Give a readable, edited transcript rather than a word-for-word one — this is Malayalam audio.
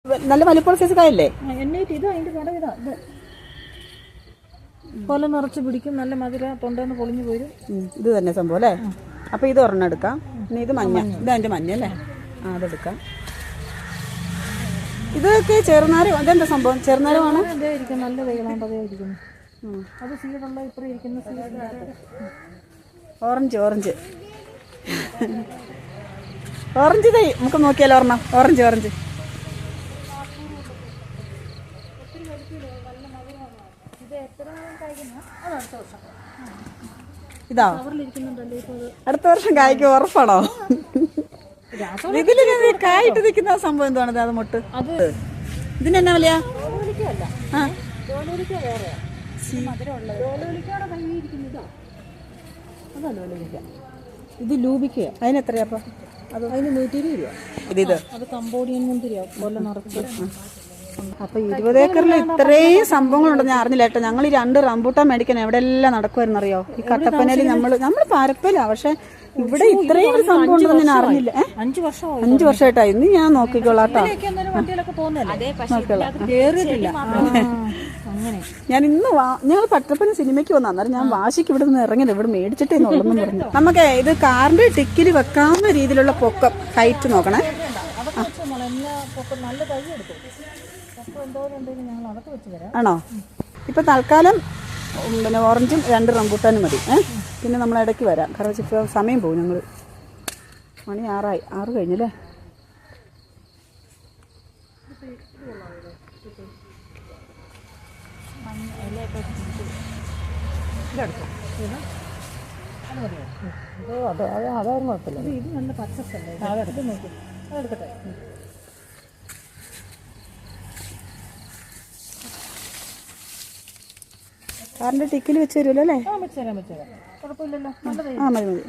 നല്ല വലിപ്പമുള്ള സൈസ് കായല്ലേ? എന്നിട്ട് ഇത് അതിന്റെ കട ഇതാ ഇത് കൊല നിറച്ച് പിടിക്കും, നല്ല മധുര, തൊണ്ടന്ന് പൊളിഞ്ഞു പോരും. ഇത് തന്നെ സംഭവം അല്ലേ? അപ്പൊ ഇത് ഒരെണ്ണം എടുക്കാം. പിന്നെ ഇത് മഞ്ഞ, ഇത് അതിന്റെ മഞ്ഞ അല്ലേ? ആ അതെടുക്കാം. ഇതൊക്കെ ചെറുനാരം, അതെന്താ സംഭവം? ചെറുനാരമാണ്. അതേയിരിക്കും, നല്ല വെയിലാണ്ട് അതേയിരിക്കുന്നു. അത് സീഡുള്ള ഇപ്പുറം ഇരിക്കുന്ന സീഡ്. ഓറഞ്ച് ഓറഞ്ച് ഓറഞ്ച് തൈ നമുക്ക് നോക്കിയാലോ ഒരെണ്ണം. ഓറഞ്ച് ഓറഞ്ച് ഇതാ അടുത്ത വർഷം കായ്ക്ക് ഉറപ്പാണോ? ഇതില് കായിട്ട് നിൽക്കുന്ന സംഭവം എന്താണ്? അത് മുട്ട് ഇതിനെന്നാ വിലയാ? ഇത് ലൂബിക്കയാ. അതിനെത്രയാപ്പ? അത് അതിന് 120 രൂപ. ഇത് അത് കമ്പോഡിയൻ മുന്തിരിയാ, കൊല്ല നിറച്ച്. അപ്പൊ 20 ഏക്കറിൽ ഇത്രയും സംഭവങ്ങളുണ്ടെന്ന് ഞാൻ അറിഞ്ഞില്ല കേട്ടോ. ഞങ്ങൾ ഈ 2 റംബൂട്ടാൻ മേടിക്കാൻ എവിടെയെല്ലാം നടക്കുമായിരുന്നു അറിയോ? ഈ കട്ടപ്പനയിൽ നമ്മൾ പാരപ്പല, പക്ഷെ ഇവിടെ ഇത്രയും ഒരു സംഭവം ഉണ്ടെന്ന് ഞാൻ അറിഞ്ഞില്ല. 5 വർഷമായിട്ടായി. ഇന്ന് ഞാൻ നോക്കിക്കോളാട്ടോ. ഞാൻ ഇന്ന് ഞങ്ങൾ കട്ടപ്പന സിനിമയ്ക്ക് വന്ന അന്നേരം ഞാൻ വാശിക്ക് ഇവിടെ നിന്ന് ഇറങ്ങില്ല, ഇവിടെ മേടിച്ചിട്ടേ ഉള്ളെന്ന് പറഞ്ഞു. നമുക്ക് ഇത് കാറിന്റെ ടിക്കിൽ വെക്കാവുന്ന രീതിയിലുള്ള പൊക്കം ഹൈറ്റ് നോക്കണേ. ആണോ? ഇപ്പൊ തൽക്കാലം പിന്നെ ഓറഞ്ചും 2 റംബൂട്ടാനും മതി. പിന്നെ നമ്മൾ ഇടയ്ക്ക് വരാം, കാരണം വെച്ചാൽ സമയം പോകും. ഞങ്ങൾ മണി 6 കഴിഞ്ഞല്ലേ? അതാരും കുഴപ്പമില്ല. ഇത് നല്ല പച്ചക്കല്ലേ, അതെടുത്ത് നോക്കി, അതെടുക്കട്ടെ. കാറിന്റെ ടിക്കിൽ വെച്ച് തരുമല്ലോ അല്ലേ? വെച്ചുതരാം, കുഴപ്പമില്ലല്ലോ. ആ മതി മതി.